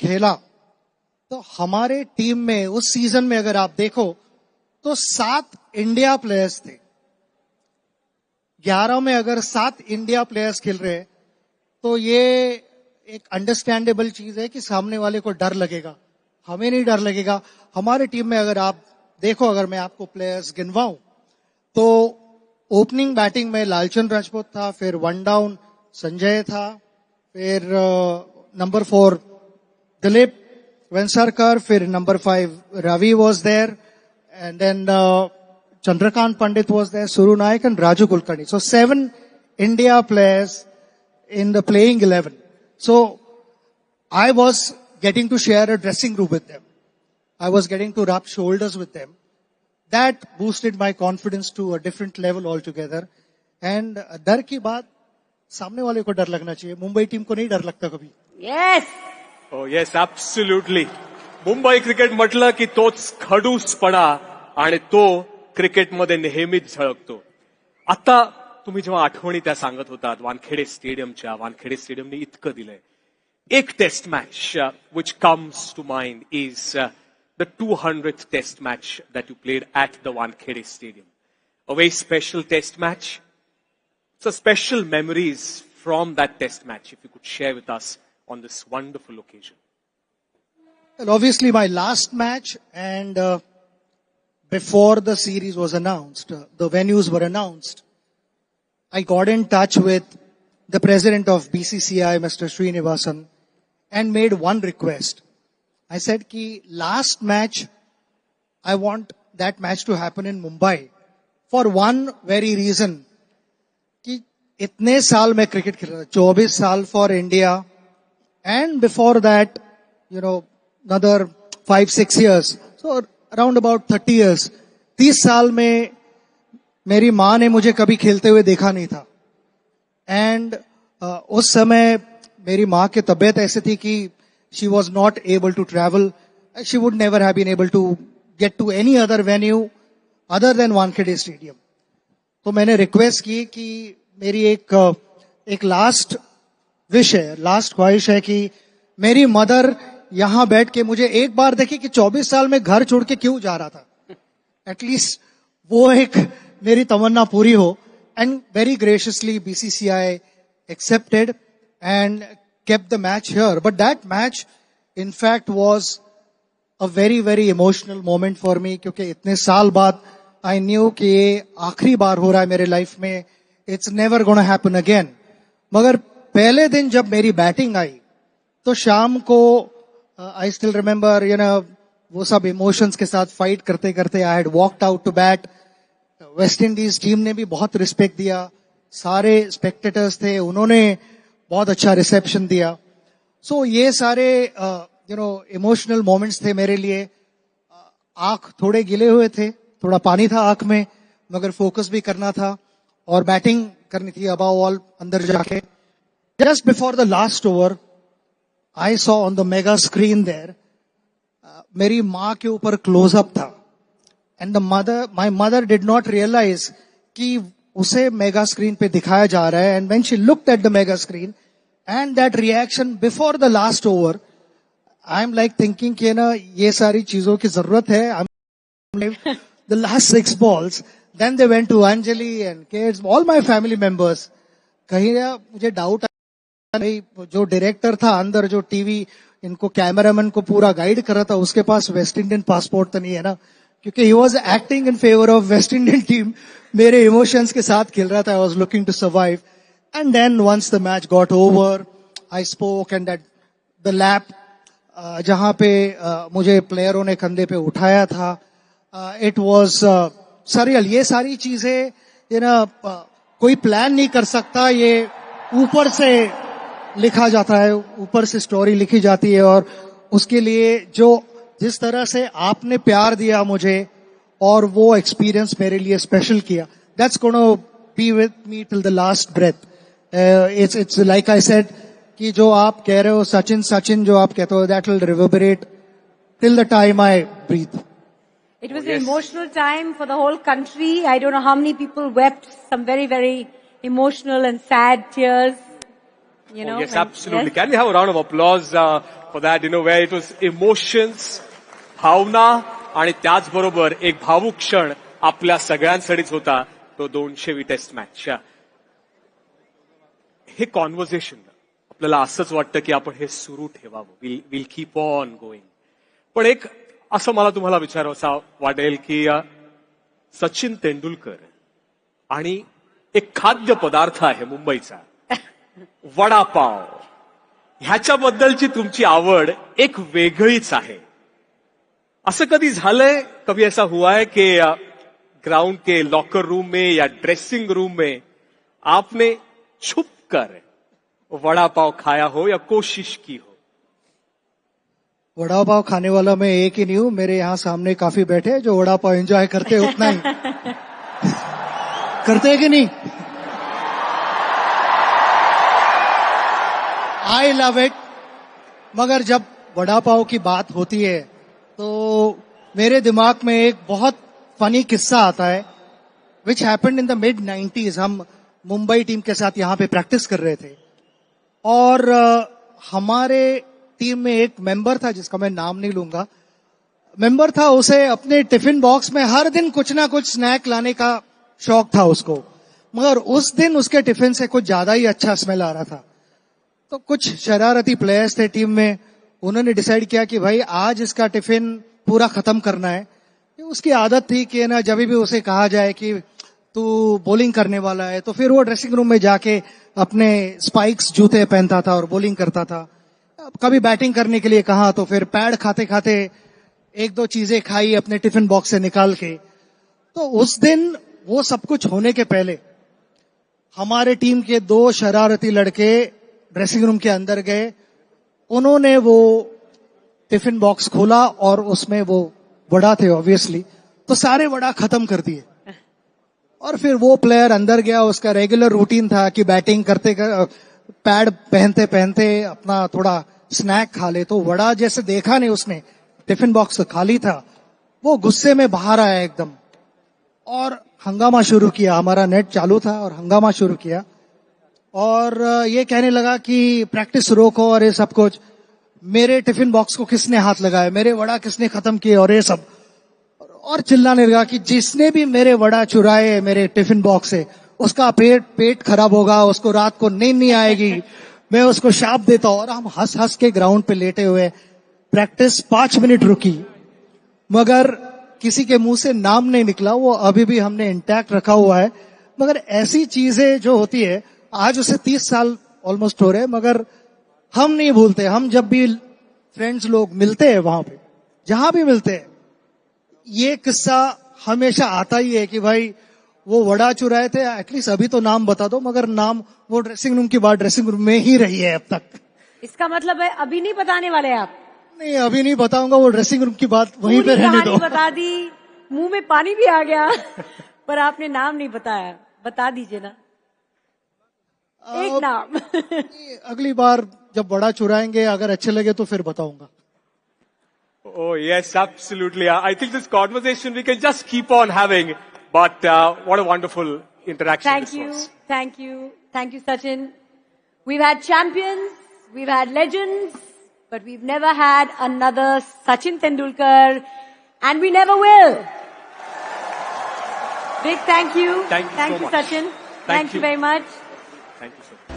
खेला तो हमारे टीम में उस सीजन में अगर आप देखो तो 7 इंडिया प्लेयर्स थे। 11 में अगर 7 इंडिया प्लेयर्स खेल रहे तो ये एक अंडरस्टैंडेबल चीज है कि सामने वाले को डर लगेगा, हमें नहीं डर लगेगा। हमारे टीम में अगर आप देखो, अगर मैं आपको प्लेयर्स गिनवाऊं तो ओपनिंग बैटिंग में लालचंद राजपूत था, फिर वन डाउन संजय था, फिर नंबर 4 दिलीप वेंसरकर, फिर number 5 Ravi was there, and then Chandrakant Pandit was there, Suru Nayak and Raju Kulkarni. So 7 India players in the playing 11. So I was getting to share a dressing room with them. I was getting to rub shoulders with them. That boosted my confidence to a different level altogether. And डर की बात, सामने वाले को डर लगना चाहिए। Mumbai team को नहीं डर लगता कभी। Yes. Oh yes, absolutely. Mumbai cricket म्हटलं की तोच खडूसपणा आणि तो क्रिकेटमध्ये नेहमीच झळकतो. आता तुम्ही जेव्हा आठवणी त्या सांगत होतात वानखेडे स्टेडियमच्या, वानखेडे स्टेडियमने इतकं दिलंय. एक test match which comes to mind is the 200th test match that you played at the Wankhede Stadium. A very special test match. So special memories from that test match, if you could share with us on this wonderful occasion. Well, obviously my last match, and before the series was announced, the venues were announced, I got in touch with the president of BCCI, Mr. Srinivasan, and made one request. I said ki last match, I want that match to happen in Mumbai for one very reason. कि इतने साल मैं cricket खेल रहा था, 24 साल for India, and before that, another 5-6 years. So around about 30 years. 30 साल में मेरी माँ ने मुझे कभी खेलते हुए देखा नहीं था. And उस समय मेरी माँ की तबीयत ऐसी थी कि she was not able to travel. She would never have been able to get to any other venue other than Wankhede Stadium. तो मैंने रिक्वेस्ट की कि मेरी एक लास्ट विश है, लास्ट ख्वाहिश है कि मेरी मदर यहां बैठ के मुझे एक बार देखी कि 24 साल में घर छोड़ के क्यों जा रहा था. एटलीस्ट वो एक मेरी तमन्ना पूरी हो. And very graciously BCCI accepted and kept the match here. But that match, in fact, was a very, very emotional moment for me, क्योंकि इतने साल बाद I knew कि ये आखिरी बार हो रहा है मेरे लाइफ में. It's never gonna happen again. मगर पहले दिन जब मेरी बैटिंग आई तो शाम को I still remember, वो सब इमोशंस के साथ फाइट करते करते I had walked out to bat. West Indies team ने भी बहुत रिस्पेक्ट दिया, सारे स्पेक्टेटर्स थे, उन्होंने बहुत अच्छा रिसेप्शन दिया. सो ये सारे इमोशनल मोमेंट्स थे मेरे लिए. आंख थोड़े गिले हुए थे, थोड़ा पानी था आंख में, मगर फोकस भी करना था और बैटिंग करनी थी अबाव ऑल अंदर जाके. Just before the last over I saw on the mega screen there, मेरी माँ के ऊपर क्लोजअप था. And my mother did not realise कि उसे मेगा स्क्रीन पे दिखाया जा रहा है. And when she looked at the mega screen and that reaction before the last over, I am like thinking कि ये सारी चीजों की जरूरत है. The last 6 balls, then they went to Anjali and kids, all my family members. कहीं मुझे doubt नहीं, जो डायरेक्टर था अंदर, जो टीवी इनको कैमरामैन को पूरा गाइड कर रहा था, उसके पास वेस्ट इंडियन पासपोर्ट तो नहीं है ना, क्योंकि he was acting in favor of West Indian team. मेरे इमोशंस के साथ खेल रहा था. I was looking to survive. And then once the match got over, I spoke, and that the lap जहां पे मुझे प्लेयरों ने कंधे पे उठाया था, इट वॉज सरियल. ये सारी चीजें कोई प्लान नहीं कर सकता, ये ऊपर से लिखा जाता है, ऊपर से स्टोरी लिखी जाती है. और उसके लिए जिस तरह से आपने प्यार दिया मुझे और वो एक्सपीरियंस मेरे लिए स्पेशल किया, that's gonna be with me till the last breath. It's like I said कि जो आप कह रहे हो सचिन जो आप कहते हो, that will reverberate till the time I breathe. It was an emotional time for the whole country. I don't know how many people wept, some very, very emotional and sad tears. Yes, absolutely. Yes. Can we have a round of applause for that where it was emotions, भावना आणि त्याचबरोबर एक भावूक क्षण आपल्या सगळ्यांसाठीच होता तो 200वी टेस्ट मॅच. हे कॉन्व्हर्सेशन आपल्याला असंच वाटतं की आपण हे सुरू ठेवावं, विल कीप ऑन गोईंग. पण एक असं मला तुम्हाला विचारावं वाटेल की सचिन तेंडुलकर आणि एक खाद्य पदार्थ आहे मुंबईचा वडापाव, ह्याच्याबद्दलची तुमची आवड एक वेगळीच आहे. असं कधी झालंय, कभी ऐसा हुआ है कि ग्राउंड के लॉकर रूम में या ड्रेसिंग रूम में आपने छुप कर वड़ा पाव खाया हो या कोशिश की हो? वड़ा पाव खाने वाला मैं एक ही नहीं हूं, मेरे यहाँ सामने काफी बैठे हैं जो वड़ा पाव एंजॉय करते हैं, उतना ही करते हैं कि नहीं? I love it. मगर जब वड़ा पाव की बात होती है तो मेरे दिमाग में एक बहुत फनी किस्सा आता है which happened in the mid-90s. हम मुंबई टीम के साथ यहाँ पे प्रैक्टिस कर रहे थे और हमारे टीम में एक मेंबर था जिसका मैं नाम नहीं लूंगा. मेंबर था, उसे अपने टिफिन बॉक्स में हर दिन कुछ ना कुछ स्नैक लाने का शौक था उसको. मगर उस दिन उसके टिफिन से कुछ ज्यादा ही अच्छा स्मेल आ रहा था. तो कुछ शरारती प्लेयर्स थे टीम में, उन्होंने डिसाइड किया कि भाई आज इसका टिफिन पूरा खत्म करना है. उसकी आदत थी कि ना जब भी उसे कहा जाए कि तू बॉलिंग करने वाला है तो फिर वो ड्रेसिंग रूम में जाके अपने स्पाइक्स जूते पहनता था और बॉलिंग करता था. कभी बैटिंग करने के लिए कहा तो फिर पैड खाते खाते एक दो चीजें खाई अपने टिफिन बॉक्स से निकाल के. तो उस दिन वो सब कुछ होने के पहले हमारे टीम के 2 शरारती लड़के ड्रेसिंग रूम के अंदर गए. उन्होंने वो टिफिन बॉक्स खोला और उसमें वो वड़ा थे ऑब्वियसली, तो सारे वड़ा खत्म कर दिए. और फिर वो प्लेयर अंदर गया, उसका रेगुलर रूटीन था कि बैटिंग करते पैड पहनते पहनते अपना थोड़ा स्नैक खा ले. तो वड़ा जैसे देखा नहीं उसने, टिफिन बॉक्स तो खाली था, वो गुस्से में बाहर आया एकदम और हंगामा शुरू किया. हमारा नेट चालू था और हंगामा शुरू किया और ये कहने लगा कि प्रैक्टिस रोको और ये सब कुछ, मेरे टिफिन बॉक्स को किसने हाथ लगाया, मेरे वड़ा किसने खत्म किए और ये सब, और चिल्लाने लगा कि जिसने भी मेरे वड़ा चुराए मेरे टिफिन बॉक्स से उसका पेट खराब होगा, उसको रात को नींद नहीं आएगी, मैं उसको शाप देता हूं. और हम हंस हंस के ग्राउंड पे लेटे हुए. प्रैक्टिस 5 मिनट रुकी मगर किसी के मुंह से नाम नहीं निकला. वो अभी भी हमने इंटैक्ट रखा हुआ है. मगर ऐसी चीजें जो होती है, आज उसे 30 साल ऑलमोस्ट हो रहे, मगर हम नहीं भूलते. हम जब भी फ्रेंड्स लोग मिलते हैं वहां पे, जहां भी मिलते हैं, ये किस्सा हमेशा आता ही है कि भाई वो वड़ा चुराए थे, एटलीस्ट अभी तो नाम बता दो. मगर नाम वो ड्रेसिंग रूम की बात ड्रेसिंग रूम में ही रही है अब तक. इसका मतलब है अभी नहीं बताने वाले आप? नहीं, अभी नहीं बताऊंगा. वो ड्रेसिंग रूम की बात वहीं पे रहने दो. बता दी, मुंह में पानी भी आ गया पर आपने नाम नहीं बताया. बता दीजिए ना एक नाम. अगली बार जब वड़ा चुराएंगे अगर अच्छे लगे तो फिर बताऊंगा. Oh, yes, absolutely. I think this conversation we can just keep on having, but what a wonderful interaction Thank this you, was. thank you, thank you, Sachin. We've had champions, we've had legends, but we've never had another Sachin Tendulkar, and we never will. Big thank you. Thank you so much. Sachin. Thank you very much. Thank you so much.